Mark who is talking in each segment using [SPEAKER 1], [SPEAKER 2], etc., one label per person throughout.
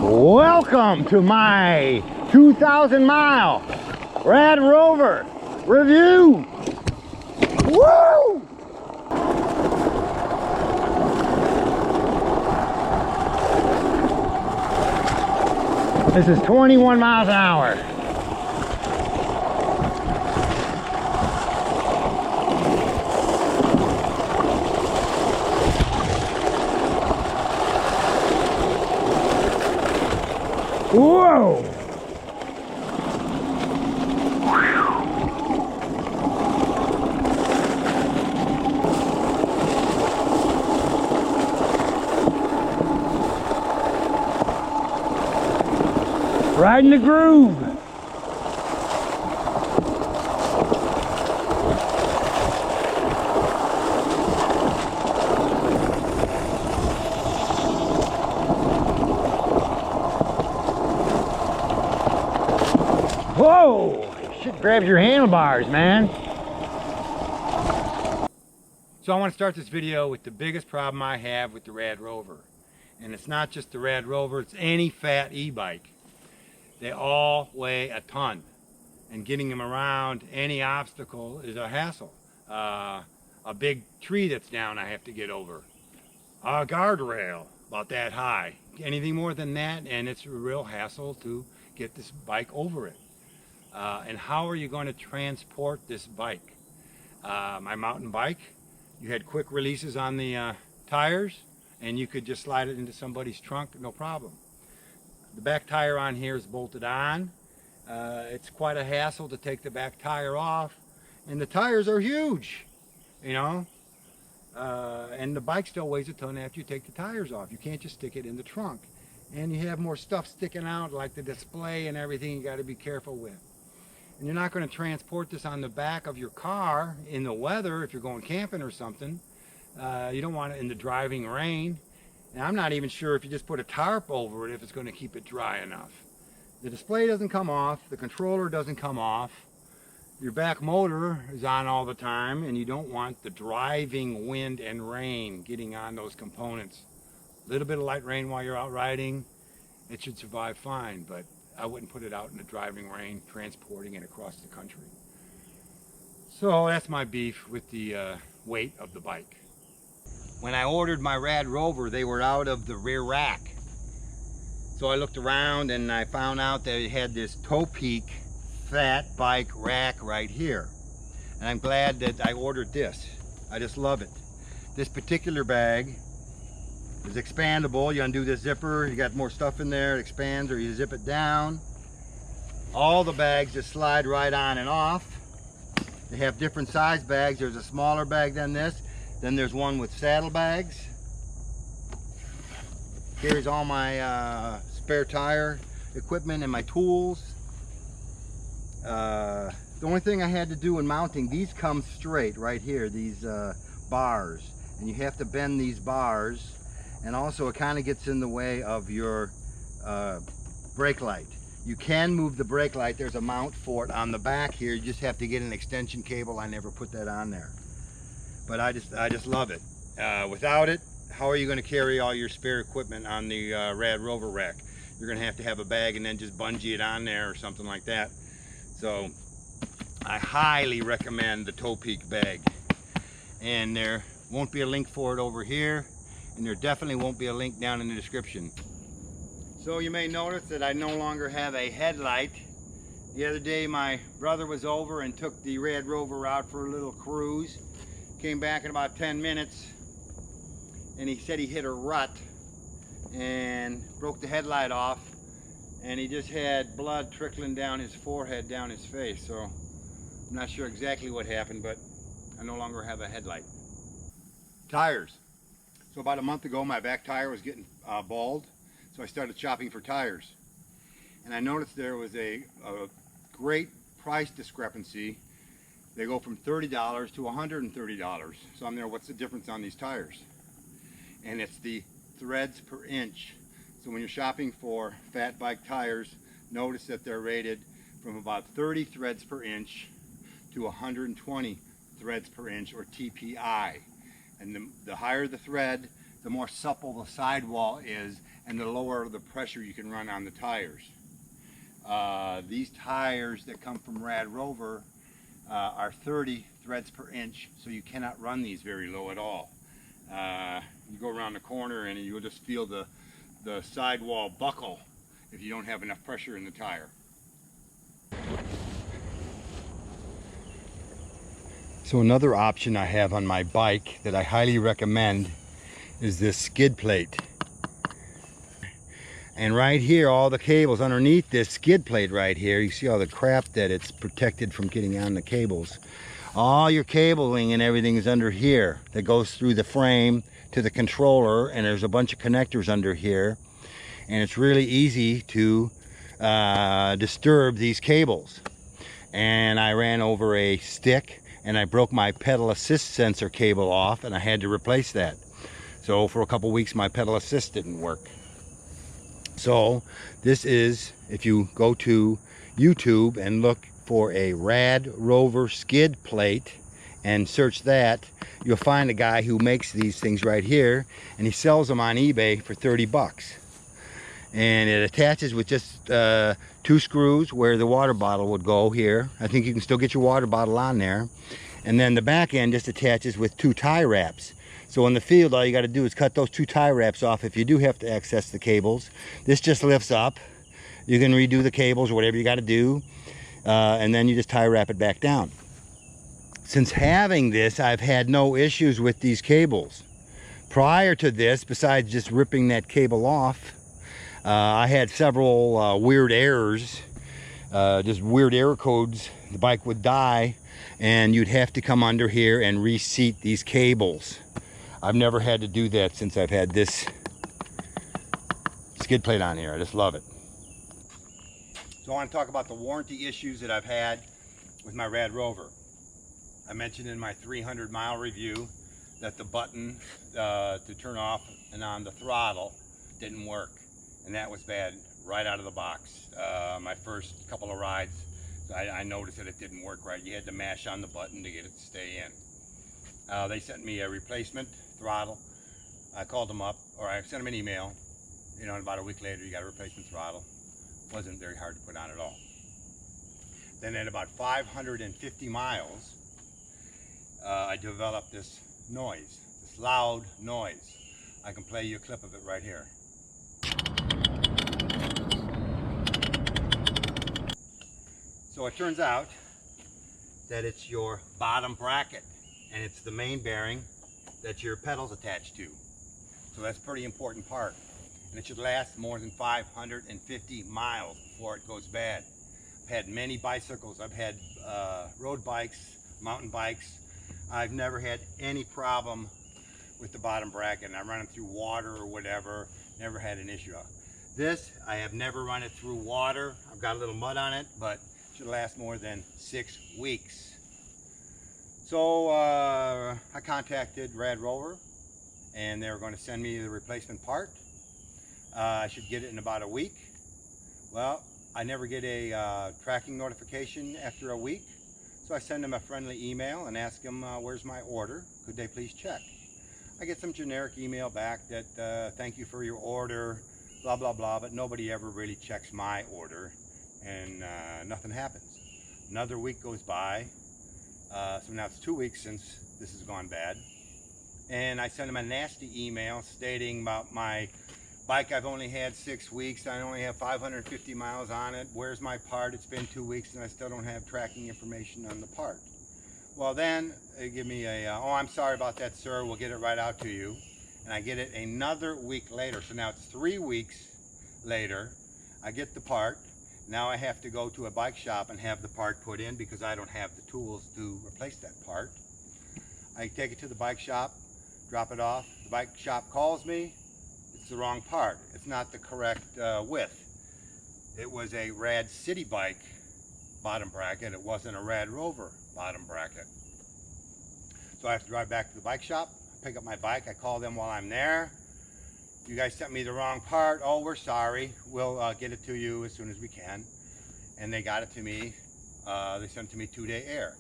[SPEAKER 1] Welcome to my 2,000-mile Rad Rover review. Woo! This is 21 miles an hour. Whoa! Riding the groove. Whoa! Shit grabs your handlebars, man. So I want to start this video with the biggest problem I have with the Rad Rover. And it's not just the Rad Rover, it's any fat e-bike. They all weigh a ton. And getting them around any obstacle is a hassle. A big tree that's down I have to get over. A guardrail about that high. Anything more than that and it's a real hassle to get this bike over it. And how are you going to transport this bike? My mountain bike, you had quick releases on the tires and you could just slide it into somebody's trunk, no problem. The back tire on here is bolted on. It's quite a hassle to take the back tire off, and the tires are huge, you know, and the bike still weighs a ton after you take the tires off. You can't just stick it in the trunk, and you have more stuff sticking out like the display and everything you got to be careful with. And you're not going to transport this on the back of your car in the weather if you're going camping or something. You don't want it in the driving rain. And I'm not even sure if you just put a tarp over it if it's going to keep it dry enough. The display doesn't come off, the controller doesn't come off, your back motor is on all the time, and you don't want the driving wind and rain getting on those components. A little bit of light rain while you're out riding, it should survive fine, but I wouldn't put it out in the driving rain transporting it across the country. So that's my beef with the weight of the bike. When I ordered my Rad Rover, they were out of the rear rack. So I looked around and I found out that it had this Topeak fat bike rack right here. And I'm glad that I ordered this. I just love it. This particular bag is expandable. You undo this zipper, you got more stuff in there, it expands, or you zip it down. All the bags just slide right on and off. They have different size bags. There's a smaller bag than this. Then there's one with saddle bags. Carries all my spare tire equipment and my tools. The only thing I had to do in mounting, these come straight right here, these bars. And you have to bend these bars. And also it kind of gets in the way of your brake light. You can move the brake light. There's a mount for it on the back here. You just have to get an extension cable. I never put that on there. But I just love it. Without it, how are you going to carry all your spare equipment on the Rad Rover rack? You're going to have a bag and then just bungee it on there or something like that. So I highly recommend the Topeak bag. And there won't be a link for it over here, and there definitely won't be a link down in the description. So you may notice that I no longer have a headlight. The other day my brother was over and took the Rad Rover out for a little cruise. Came back in about 10 minutes and he said he hit a rut and broke the headlight off, and he just had blood trickling down his forehead, down his face. So I'm not sure exactly what happened, but I no longer have a headlight. Tires. So about a month ago my back tire was getting bald, so I started shopping for tires, and I noticed there was a great price discrepancy. They go from $30 to $130. So I'm there, what's the difference on these tires? And it's the threads per inch. So when you're shopping for fat bike tires, notice that they're rated from about 30 threads per inch to 120 threads per inch, or TPI. And the higher the thread, the more supple the sidewall is, and the lower the pressure you can run on the tires. These tires that come from Rad Rover are 30 threads per inch, so you cannot run these very low at all. You go around the corner and you'll just feel the sidewall buckle if you don't have enough pressure in the tire. So another option I have on my bike that I highly recommend is this skid plate. And right here, all the cables underneath this skid plate right here, you see all the crap that it's protected from getting on the cables. All your cabling and everything is under here that goes through the frame to the controller, and there's a bunch of connectors under here, and it's really easy to disturb these cables. And I ran over a stick and I broke my pedal assist sensor cable off, and I had to replace that. So for a couple weeks my pedal assist didn't work. So this is, if you go to YouTube and look for a Rad Rover skid plate and search that, you'll find a guy who makes these things right here, and he sells them on eBay for 30 bucks. And it attaches with just 2 screws where the water bottle would go here. I think you can still get your water bottle on there. And then the back end just attaches with 2 tie wraps. So in the field, all you got to do is cut those 2 tie wraps off if you do have to access the cables. This just lifts up. You can redo the cables or whatever you got to do. And then you just tie wrap it back down. Since having this, I've had no issues with these cables. Prior to this, besides just ripping that cable off, I had several weird errors, just weird error codes. The bike would die and you'd have to come under here and reseat these cables. I've never had to do that since I've had this skid plate on here. I just love it. So I want to talk about the warranty issues that I've had with my Rad Rover. I mentioned in my 300-mile review that the button to turn off and on the throttle didn't work, and that was bad right out of the box. My first couple of rides, I noticed that it didn't work right. You had to mash on the button to get it to stay in. They sent me a replacement throttle. I called them up, or I sent them an email. You know, and about a week later, you got a replacement throttle. Wasn't very hard to put on at all. Then at about 550 miles, I developed this noise, this loud noise. I can play you a clip of it right here. So it turns out that it's your bottom bracket, and it's the main bearing that your pedal's attached to. So that's a pretty important part. And it should last more than 550 miles before it goes bad. I've had many bicycles. I've had road bikes, mountain bikes. I've never had any problem with the bottom bracket, and I run them through water or whatever. Never had an issue. This, I have never run it through water. I've got a little mud on it, but it should last more than 6 weeks. So I contacted Rad Rover, and they were going to send me the replacement part. I should get it in about a week. Well, I never get a tracking notification after a week, so I send them a friendly email and ask them where's my order, could they please check. I get some generic email back that thank you for your order, blah blah blah, but nobody ever really checks my order, and nothing happens. Another week goes by, so now it's 2 weeks since this has gone bad, and I send them a nasty email stating about my bike. I've only had 6 weeks. I only have 550 miles on it. Where's my part? It's been 2 weeks and I still don't have tracking information on the part. Well, then they give me a, oh, I'm sorry about that, sir. We'll get it right out to you. And I get it another week later. So now it's 3 weeks later. I get the part. Now I have to go to a bike shop and have the part put in because I don't have the tools to replace that part. I take it to the bike shop, drop it off. The bike shop calls me. It's the wrong part. It's not the correct width. It was a Rad City Bike bottom bracket. It wasn't a Rad Rover bottom bracket. So I have to drive back to the bike shop, pick up my bike. I call them while I'm there. You guys sent me the wrong part. Oh, we're sorry. We'll get it to you as soon as we can. And they got it to me. They sent it to me 2-day air.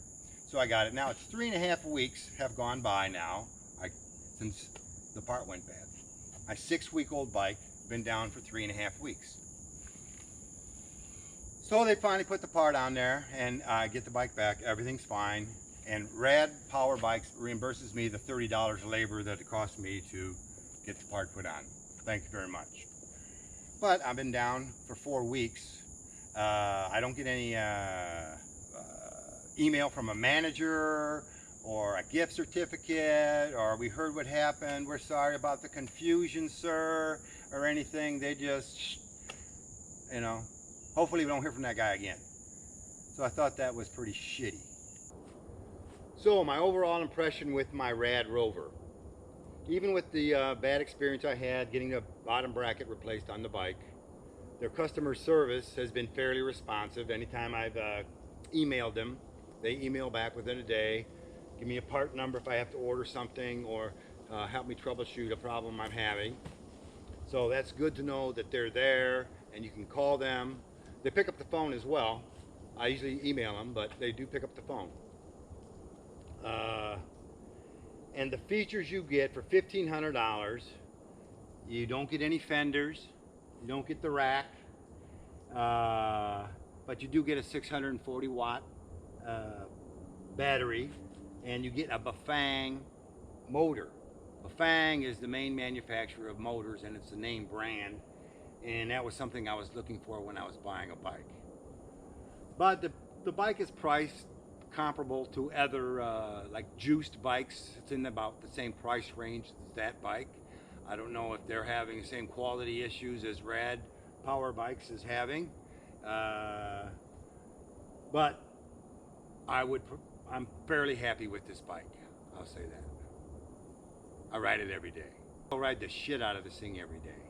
[SPEAKER 1] So I got it. Now it's 3.5 weeks have gone by now since the part went bad. My 6-week-old bike been down for 3.5 weeks. So they finally put the part on there and I get the bike back. Everything's fine. And Rad Power Bikes reimburses me the $30 labor that it cost me to get the part put on. Thank you very much. But I've been down for 4 weeks. I don't get any email from a manager or a gift certificate or we heard what happened, we're sorry about the confusion, sir, or anything. They just, you know, hopefully we don't hear from that guy again. So I thought that was pretty shitty. So my overall impression with my Rad Rover, even with the bad experience I had getting the bottom bracket replaced on the bike, their customer service has been fairly responsive. Anytime I've emailed them, they email back within a day, give me a part number if I have to order something, or help me troubleshoot a problem I'm having. So that's good to know that they're there and you can call them. They pick up the phone as well. I usually email them, but they do pick up the phone. And the features you get for $1,500, you don't get any fenders, you don't get the rack, but you do get a 640 watt battery, and you get a Bafang motor. Bafang is the main manufacturer of motors, and it's the name brand, and that was something I was looking for when I was buying a bike. But the bike is priced comparable to other like juiced bikes. It's in about the same price range as that bike. I don't know if they're having the same quality issues as Rad Power Bikes is having, but I'm fairly happy with this bike. I'll say that. I ride it every day. I'll ride the shit out of this thing every day.